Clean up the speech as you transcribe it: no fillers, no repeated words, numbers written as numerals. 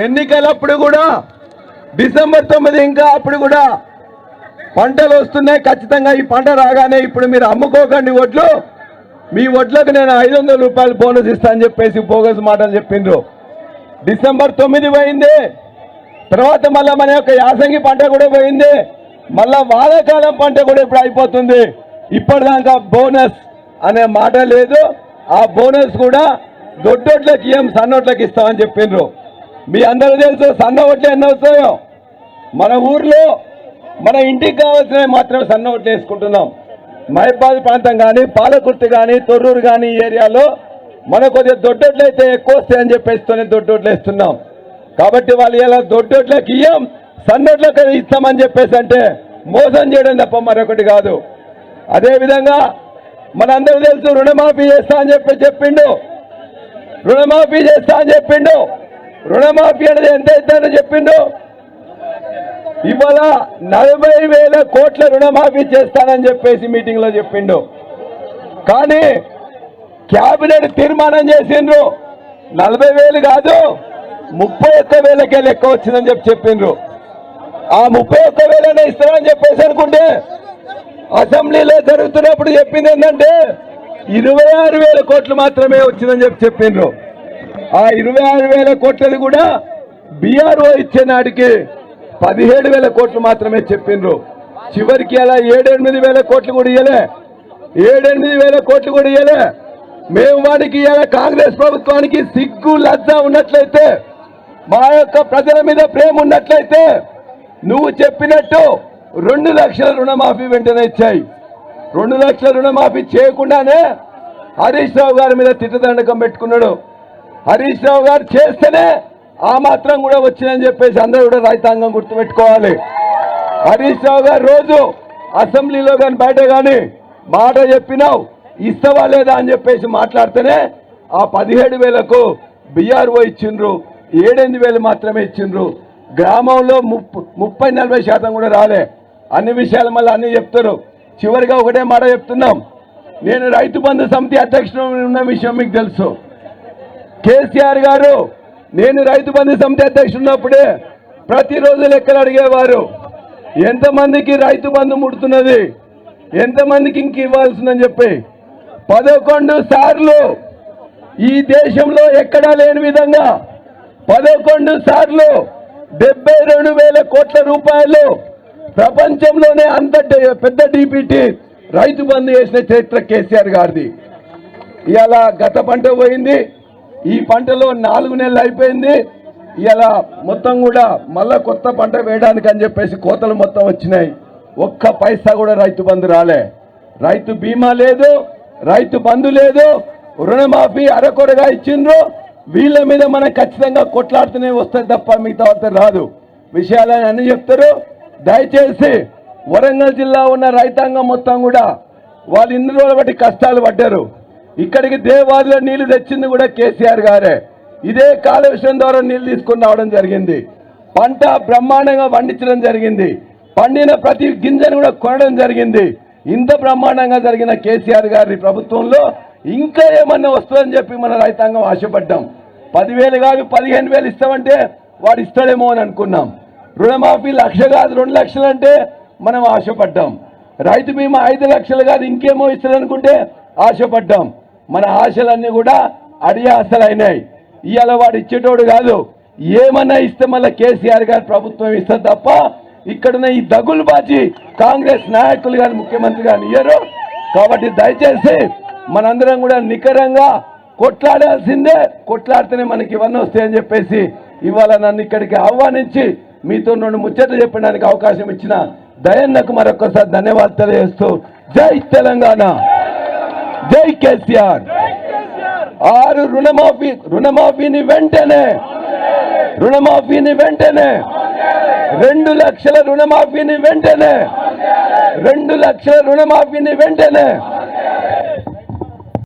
ఎన్నికలప్పుడు కూడా డిసెంబర్ 9 ఇంకా అప్పుడు కూడా పంటలు వస్తున్నాయి. ఖచ్చితంగా ఈ పంట రాగానే ఇప్పుడు మీరు అమ్ముకోకండి వడ్లు, మీ వడ్లకు నేను 500 రూపాయలు బోనస్ ఇస్తా అని చెప్పేసి బోగస్ మాటలు చెప్పిండ్రు. డిసెంబర్ 9 పోయింది, తర్వాత మళ్ళీ మన యొక్క యాసంగి పంట కూడా పోయింది, మళ్ళా వానాకాలం పంట కూడా ఇప్పుడు అయిపోతుంది. ఇప్పటిదాకా బోనస్ అనే మాట లేదు. ఆ బోనస్ కూడా దొడ్డోట్లకి ఇయ్యం, సన్నోట్లకి ఇస్తామని చెప్పిండ్రు. మీ అందరూ తెలుసు సన్న ఓట్లు ఎన్ని వస్తాయో. మన ఊర్లో మన ఇంటికి కావాల్సినవి మాత్రం సన్న ఓట్లు వేసుకుంటున్నాం. మహబాద్ ప్రాంతం కానీ, పాలకుర్తి కానీ, తొర్రూరు కానీ ఈ ఏరియాలో మన కొద్దిగా దొడ్డోట్లు అయితే ఎక్కువ వస్తాయని చెప్పేస్తూనే దొడ్డోట్లు వేస్తున్నాం. కాబట్టి వాళ్ళు ఇలా దొడ్డోట్లకి ఇయ్యం, సన్నోట్లకి ఇస్తామని చెప్పేసి అంటే మోసం చేయడం తప్ప మరొకటి కాదు. అదేవిధంగా మనందరూ తెలుసు రుణమాఫీ చేస్తా అని చెప్పిండు, రుణమాఫీ చేస్తా అని చెప్పిండు. రుణమాఫీ అనేది ఎంత ఇద్దానని చెప్పిండు. ఇవాళ 40,000 కోట్ల రుణమాఫీ చేస్తానని చెప్పేసి మీటింగ్ లో చెప్పిండు. కానీ క్యాబినెట్ తీర్మానం చేసిండ్రు 40,000 కాదు 31,000కే లెక్క వచ్చిందని చెప్పిండ్రు. ఆ 31,000 ఇస్తామని చెప్పేసి అనుకుంటే అసెంబ్లీలో జరుగుతున్నప్పుడు చెప్పింది ఏంటంటే 26,000 కోట్లు మాత్రమే వచ్చిందని చెప్పిండ్రు. ఆ 26,000 కోట్లని కూడా బీఆర్ఓ ఇచ్చే నాటికి 17,000 కోట్లు మాత్రమే చెప్పిండ్రు. చివరికి అలా 7-8,000 కోట్లు కూడా ఇయ్యలే, 7-8,000 కోట్లు కూడా ఇయ్యలే. మేము వాడికి ఇయ్యాల కాంగ్రెస్ ప్రభుత్వానికి సిగ్గు లజ్జ ఉన్నట్లయితే, మా యొక్క ప్రజల మీద ప్రేమ ఉన్నట్లయితే నువ్వు చెప్పినట్టు 2 లక్షల రుణమాఫీ వెంటనే ఇచ్చాయి. 2 లక్షల రుణమాఫీ చేయకుండానే హరీష్ రావు గారి మీద తిట్టదండకం పెట్టుకున్నాడు. హరీష్ రావు గారు చేస్తేనే ఆ మాత్రం కూడా వచ్చిందని చెప్పేసి అందరూ కూడా రైతాంగం గుర్తుపెట్టుకోవాలి. హరీష్ రావు గారు రోజు అసెంబ్లీలో కానీ బయట కానీ మాట చెప్పినావు, ఇస్తావా లేదా అని చెప్పేసి మాట్లాడితేనే ఆ 17,000కు బీఆర్ఓ ఇచ్చిండ్రు, 7-8,000 మాత్రమే ఇచ్చిండ్రు. గ్రామంలో 30-40% కూడా రాలే. అన్ని విషయాలు మళ్ళీ అన్ని చెప్తారు. చివరిగా ఒకటే మాట చెప్తున్నాం, నేను రైతు బంధు సమితి అధ్యక్షుడు ఉన్న విషయం మీకు తెలుసు. కేసీఆర్ గారు నేను రైతు బంధు సమితి అధ్యక్షుడు ఉన్నప్పుడే ప్రతిరోజు లెక్కలు అడిగేవారు. ఎంతమందికి రైతు బంధు ముడుతున్నది, ఎంతమందికి ఇంక ఇవ్వాల్సిందని చెప్పి 11 సార్లు ఈ దేశంలో ఎక్కడా లేని విధంగా 11 సార్లు 72,000 కోట్ల రూపాయలు ప్రపంచంలోనే అంత పెద్ద డీబీటీ రైతు బంధు చేసిన చరిత్ర కేసీఆర్ గారిది. ఇవాళ గత పంట పోయింది, ఈ పంటలో 4 నెలలు అయిపోయింది. ఇలా మొత్తం కూడా మళ్ళా కొత్త పంట వేయడానికి అని చెప్పేసి కోతలు మొత్తం వచ్చినాయి. ఒక్క పైసా కూడా రైతు బంధు రాలే, రైతు బీమా లేదు, రైతు బంధు లేదు, రుణమాఫీ అరకొరగా ఇచ్చిండ్రు. వీళ్ళ మీద మనం ఖచ్చితంగా కొట్లాడుతూనే వస్తుంది తప్ప మిగతా రాదు. విషయాలని అన్ని చెప్తారు. దయచేసి వరంగల్ జిల్లా ఉన్న రైతాంగం మొత్తం కూడా వాళ్ళు ఇన్ని రోజుల బట్టి కష్టాలు పడ్డారు. ఇక్కడికి దేవాదిలో నీళ్లు తెచ్చింది కూడా కేసీఆర్ గారే. ఇదే కాలుష్యం ద్వారా నీళ్లు తీసుకుని రావడం జరిగింది. పంట బ్రహ్మాండంగా పండించడం జరిగింది. పండిన ప్రతి గింజను కూడా కొనడం జరిగింది. ఇంత బ్రహ్మాండంగా జరిగిన కేసీఆర్ గారి ప్రభుత్వంలో ఇంకా ఏమన్నా వస్తుందని చెప్పి మన రైతాంగం ఆశపడ్డాం. 10,000 కాదు 15,000 ఇస్తామంటే వాడు ఇస్తాడేమో అని అనుకున్నాం. రుణమాఫీ 1,00,000 కాదు 2 లక్షలు అంటే మనం ఆశపడ్డాం. రైతు బీమా 5 లక్షలు కాదు ఇంకేమో ఇస్తాడనుకుంటే ఆశపడ్డాం. మన ఆశలన్నీ కూడా అడియాసలైనాయి. ఇవాళ వాడు ఇచ్చేటోడు కాదు, ఏమన్నా ఇస్తే మళ్ళీ కేసీఆర్ గారి ప్రభుత్వం ఇస్తుంది తప్ప ఇక్కడున్న ఈ దగులుబాజీ కాంగ్రెస్ నాయకులు కానీ ముఖ్యమంత్రి కానీ ఇయ్యరు. కాబట్టి దయచేసి మనందరం కూడా నికరంగా కొట్లాడాల్సిందే, కొట్లాడితేనే మనకి ఇవన్నీ వస్తాయని చెప్పేసి ఇవాళ నన్ను ఇక్కడికి ఆహ్వానించి మీతో 2 ముచ్చట్లు చెప్పడానికి అవకాశం ఇచ్చిన దయన్నకు మరొకసారి ధన్యవాదాలు తెలియజేస్తూ జై తెలంగాణ, జై కేసీఆర్. 6 రుణమాఫీని వెంటనే 2 లక్షల రుణమాఫీని వెంటనే 2 లక్షల రుణమాఫీని వెంటనే